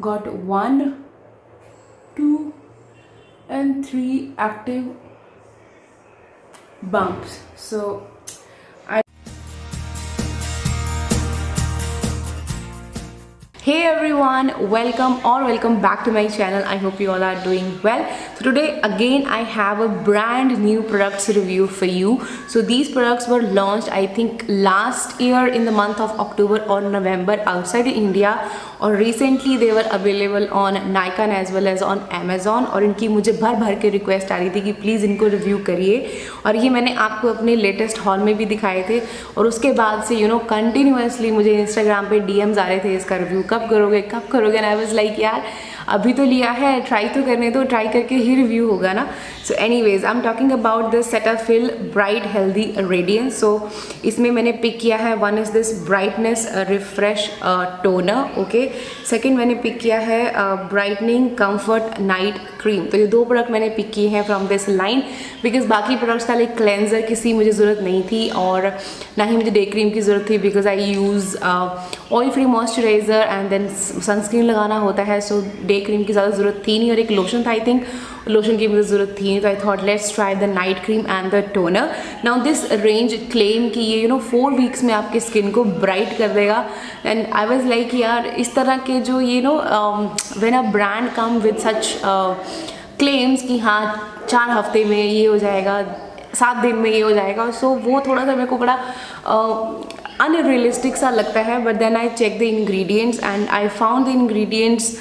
got 1, 2 and 3 active bumps. So hey everyone, welcome back to my channel. I hope you all are doing well. So today again I have a brand new products review for you. So these products were launched I think last year in the month of October or November outside India, और recently they were available on Nykaa as well as on Amazon. और इनकी मुझे भर के request आ रही थी कि please इनको रिव्यू करिए, और ये मैंने आपको अपने लेटेस्ट हॉल में भी दिखाए थे। और उसके बाद से कंटिन्यूसली मुझे इंस्टाग्राम पे DMs आ रहे थे इसका रिव्यू कब करोगे। एंड आई वाज लाइक यार अभी तो लिया है, ट्राई तो करने दो, ट्राई करके ही रिव्यू होगा ना। So anyways I am talking about this Cetaphil bright healthy radiance. So इसमें मैंने पिक किया है, one is this brightness refresh toner, okay. Second मैंने पिक किया है ब्राइटनिंग कम्फर्ट नाइट क्रीम। तो ये दो प्रोडक्ट मैंने पिक किए हैं फ्रॉम दिस लाइन, बिकॉज बाकी प्रोडक्ट्स का लाइक क्लेंजर किसी मुझे ज़रूरत नहीं थी, और ना ही मुझे डे क्रीम की ज़रूरत थी, because I use oil free moisturiser and then sunscreen लगाना होता है। सो डे क्रीम की ज़्यादा ज़रूरत थी नहीं, और एक लोशन था, आई थिंक लोशन की मुझे ज़रूरत थी नहीं। तो I thought let's try the night cream and the toner. Now this range claim कि ये 4 वीक्स में आपके स्किन को ब्राइट कर देगा। एंड आई वाज लाइक यार इस तरह के जो when a brand come with such claims कि हाँ 4 हफ्ते में ये हो जाएगा, 7 दिन में ये हो जाएगा, सो वो थोड़ा सा मेरे को बड़ा अनरियलिस्टिक सा लगता है। But then I check the ingredients and I found the ingredients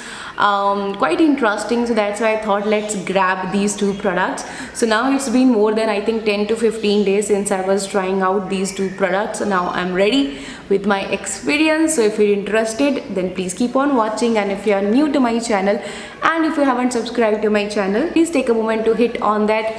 quite interesting, so that's why I thought let's grab these two products. So now it's been more than I think 10 to 15 days since I was trying out these two products. So now I'm ready with my experience. So if you're interested then please keep on watching, and if you are new to my channel and if you haven't subscribed to my channel, please take a moment to hit on that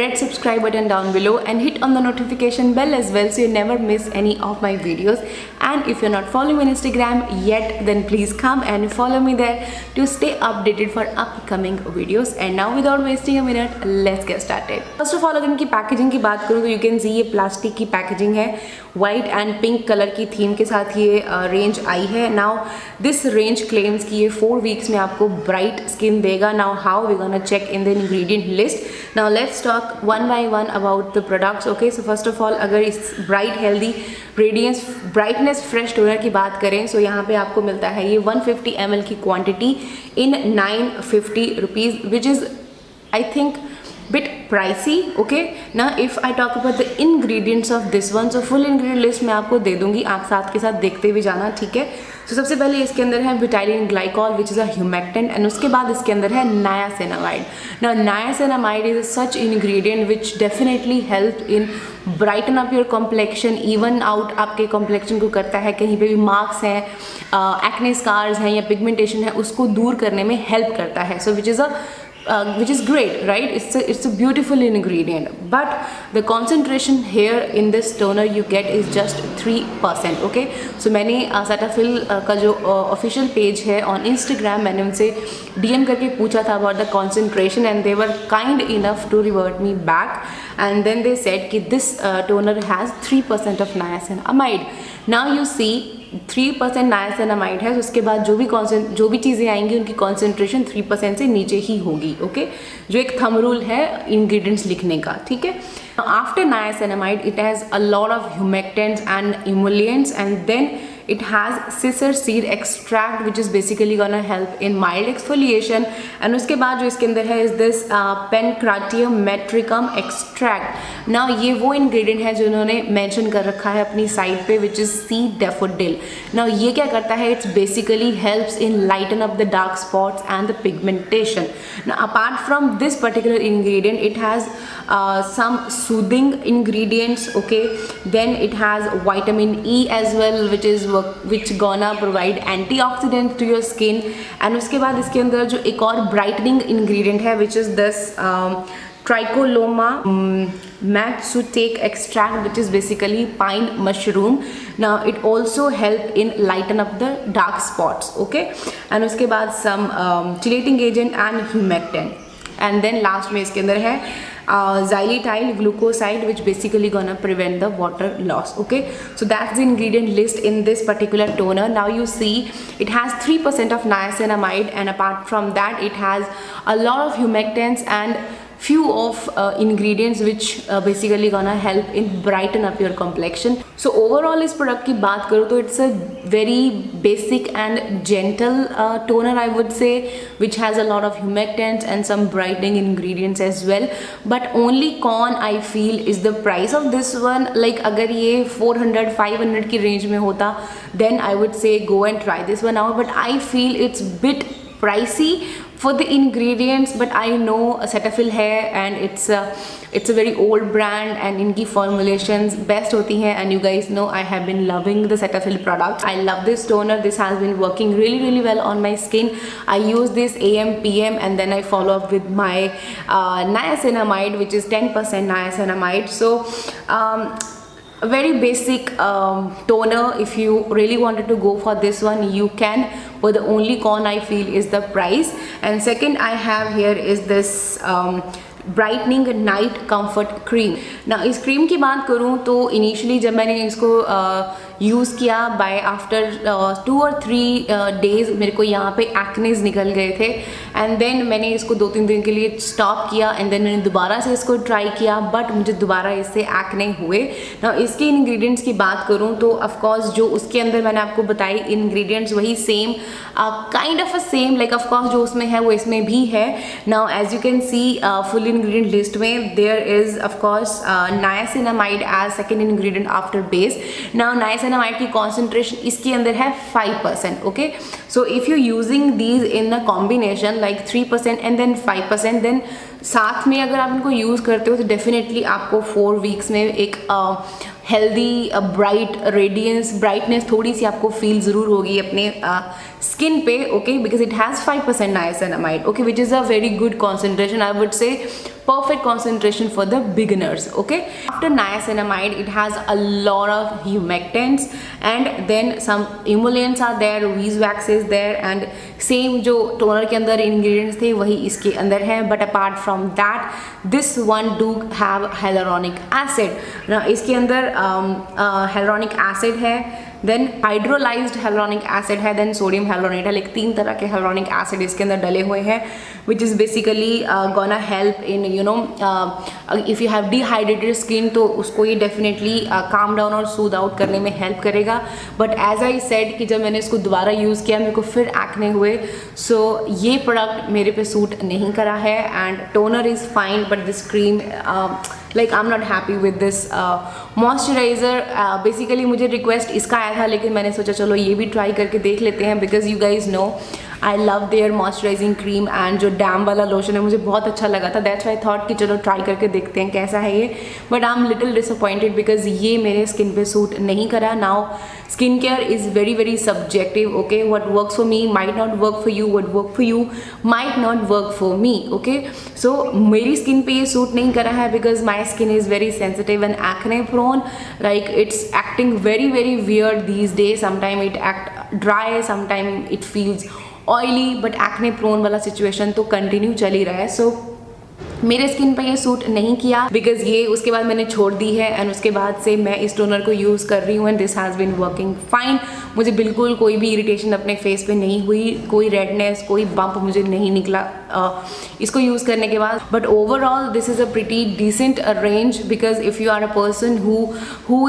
red subscribe button down below and hit on the notification bell as well, so you never miss any of my videos. And if you're not following me on Instagram yet, then please come and follow me there to stay updated for upcoming videos. And now without wasting a minute, let's get started. First of all अगर इनकी packaging की बात करूँ तो you can see ये plastic की packaging है, white and pink colour की थीम के साथ ये रेंज आई है। नाउ दिस रेंज क्लेम्स कि ये 4 वीक्स में आपको ब्राइट स्किन देगा। Now how we gonna check in the ingredient list. Now let's talk one by one about the products, okay. So first of all अगर इस bright healthy radiance brightness fresh toner की बात करें, सो यहाँ पे आपको मिलता है ये 150 ml की quantity in 950 rupees, which is I think bit pricey, okay. Now if I talk about the ingredients of this one, so full ingredient list मैं आपको दे दूंगी, आप साथ के साथ देखते भी जाना, ठीक है। तो सबसे पहले इसके अंदर है butylene glycol which is a humectant, and उसके बाद इसके अंदर है niacinamide. Now niacinamide is such ingredient which definitely help in brighten up your complexion, even out आपके कॉम्प्लेक्शन को करता है, कहीं पे भी मार्क्स हैं, एक्ने स्कार्स हैं या पिगमेंटेशन है, उसको दूर करने में हेल्प करता है। सो which is great, right? It's a beautiful ingredient, but the concentration here in this toner you get is just 3%, okay. So मैंने सेटाफिल का जो ऑफिशियल पेज है ऑन इंस्टाग्राम, मैंने उनसे DM करके पूछा था about the concentration and they were kind enough to revert me back, and then they said कि this toner has 3% of niacinamide. Now you see 3% niacinamide है, तो उसके बाद जो भी चीज़ें आएंगी उनकी कॉन्सेंट्रेशन 3% से नीचे ही होगी, ओके। जो एक थंब रूल है इंग्रेडिएंट्स लिखने का, ठीक है। After niacinamide it has a lot of humectants and emollients, and then it has scissor seed extract which is basically gonna help in mild exfoliation, and उसके बाद जो इसके अंदर है is this pancratium metricum extract। now ये वो ingredient है जो उन्होंने mention कर रखा है अपनी साइट पे, which is sea daffodil। now ये क्या करता है, it's basically helps in lighten up the dark spots and the pigmentation। now apart from this particular ingredient it has some soothing ingredients, okay। then it has vitamin E as well which gonna provide antioxidant to your skin, and उसके बाद इसके अंदर जो एक और brightening ingredient है which is this trichoderma matsutake extract which is basically pine mushroom। now it also help in lighten up the dark spots, okay। and उसके बाद some chelating agent and humectant, and then last में इसके अंदर है xylitol glucoside, which basically gonna prevent the water loss. Okay, so that's the ingredient list in this particular toner. Now you see it has 3% of niacinamide, and apart from that it has a lot of humectants and few of ingredients which basically gonna help in brighten up your complexion. So overall इस product की बात करूँ तो it's a very basic and gentle toner, I would say, which has a lot of humectants and some brightening ingredients as well. But only con I feel is the price of this one. Like अगर ये 400-500 की range में होता, then I would say go and try this one out. But I feel it's bit pricey for the ingredients, but I know Cetaphil है and it's a very old brand and इनकी formulations best होती हैं, and you guys know I have been loving the Cetaphil product. I love this toner. This has been working really well on my skin. I use this AM PM and then I follow up with my niacinamide, which is 10% niacinamide. So a very basic toner. If you really wanted to go for this one, you can, but the only con I feel is the price. And second I have here is this brightening night comfort cream. ना इस cream की बात करूँ तो initially जब मैंने इसको use किया, बाय आफ्टर 2 or 3 days मेरे को यहाँ पे एक्नेज निकल गए थे, एंड देन मैंने इसको 2-3 दिन के लिए स्टॉप किया, एंड देन मैंने दोबारा से इसको ट्राई किया, बट मुझे दोबारा इससे एक्ने हुए. ना इसके इंग्रेडिएंट्स की बात करूँ तो ऑफकोर्स जो उसके अंदर मैंने आपको बताई इंग्रेडिएंट्स वही same, kind of a same, like of course जो उसमें है वो इसमें भी है. Now as you can see full ingredient list में there is of course niacinamide as second ingredient after base. Now niacinamide की concentration इसके अंदर है 5%. Okay, so if you using these in a combination like 3% and then 5%, then साथ में अगर आप इनको यूज़ करते हो तो डेफिनेटली आपको 4 weeks में एक हेल्दी ब्राइट रेडियंस ब्राइटनेस थोड़ी सी आपको फील ज़रूर होगी अपने स्किन पे. Okay, because it has 5% niacinamide, okay, which is a very good concentration. I would say perfect concentration for the beginners. Okay, after niacinamide it has a lot of humectants and then some emollients are there, beeswax is there, and same जो toner के अंदर ingredients थे वही इसके अंदर है. But apart from that this one do have hyaluronic acid. ना इसके अंदर hyaluronic acid है, देन हाइड्रोलाइज्ड hyaluronic acid है, देन सोडियम hyaluronic है. लाइक 3 तरह के hyaluronic acid इसके अंदर डले हुए हैं, which is basically gonna help in you know if you have dehydrated skin तो उसको ये definitely calm down और soothe out करने में help करेगा. But as I said कि जब मैंने इसको दोबारा यूज़ किया मेरे को फिर एक्ने हुए, so ये प्रोडक्ट मेरे पे सूट नहीं करा है. And toner is fine but this cream like I am not happy with this moisturiser. Basically मुझे रिक्वेस्ट इसका आया था, लेकिन मैंने सोचा चलो ये भी ट्राई करके देख लेते हैं, because you guys know I love their moisturising cream, and जो डैम वाला लोशन है मुझे बहुत अच्छा लगा था. दैट्स वाई थॉट कि चलो ट्राई करके देखते हैं कैसा है ये. But I am little disappointed because ये मेरे स्किन पे सूट नहीं करा. Now skin care is very subjective. Okay, what works for me might not work for you, what work for you might not work for me. Okay, so मेरी skin पे ये suit नहीं करा है because my skin is very sensitive and acne prone. Like it's acting very weird these days. Sometimes it act dry, sometimes it feels oily, but acne prone वाला situation तो continue चल ही रहा है. So मेरे skin पे ये suit नहीं किया बिकॉज ये उसके बाद मैंने छोड़ दी है, एंड उसके बाद से मैं इस टोनर को यूज़ कर रही हूँ and this has been working fine. मुझे बिल्कुल कोई भी इरिटेशन अपने फेस पे नहीं हुई, कोई रेडनेस कोई बम्प मुझे नहीं निकला इसको यूज़ करने के बाद. But overall this is a pretty decent range because if you are a person who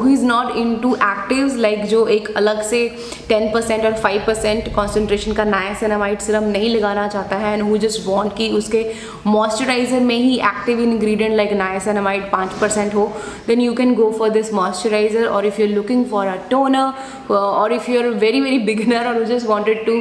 is not into actives, like जो एक अलग से 10% और 5% कॉन्सेंट्रेशन का नाइसिनामाइड सिरम नहीं लगाना चाहता है, एंड हु जस्ट वॉन्ट कि उसके मॉइस्चराइजर में ही एक्टिव इंग्रेडिएंट लाइक नाइसिनामाइड 5% हो, then you can go for this moisturiser. और if you are looking for a toner, or if you're a very beginner or you just wanted to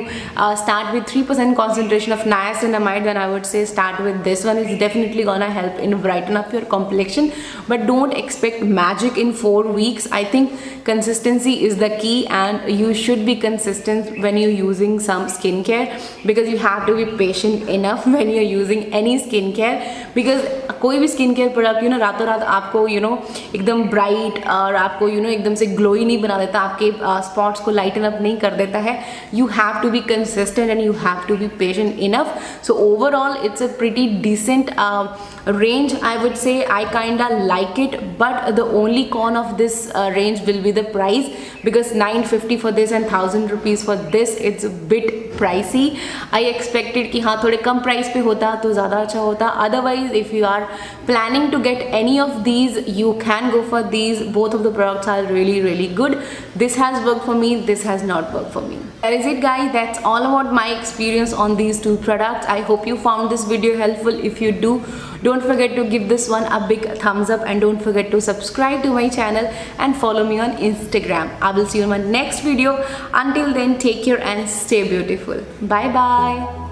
start with 3% concentration of niacinamide, then I would say start with this one. It's definitely gonna help in brighten up your complexion, but don't expect magic in 4 weeks. I think consistency is the key, and you should be consistent when you're using some skincare because you have to be patient enough when you're using any skincare skin care, because कोई भी skin care product रातों रात आपको एकदम bright और आपको एकदम से ग्लोई नहीं बना देता, आपके स्पॉट्स को लाइटन अप नहीं कर देता है. You have to be consistent and you have to be patient enough. So overall it's a pretty decent range, I would say. I kinda like it, but the only con of this range will be the price, because 950 for this and 1000 rupees for this, it's a bit pricey. I expected कि हाँ थोड़े कम price पे होता तो ज़्यादा अच्छा होता. Otherwise, if you are planning to get any of these, you can go for these. Both of the products are really good. This has worked for me, this has not worked for me. That is it guys, that's all about my experience on these two products. I hope you found this video helpful. If you do, don't forget to give this one a big thumbs up, and don't forget to subscribe to my channel and follow me on Instagram. I will see you in my next video. Until then, take care and stay beautiful. Bye bye.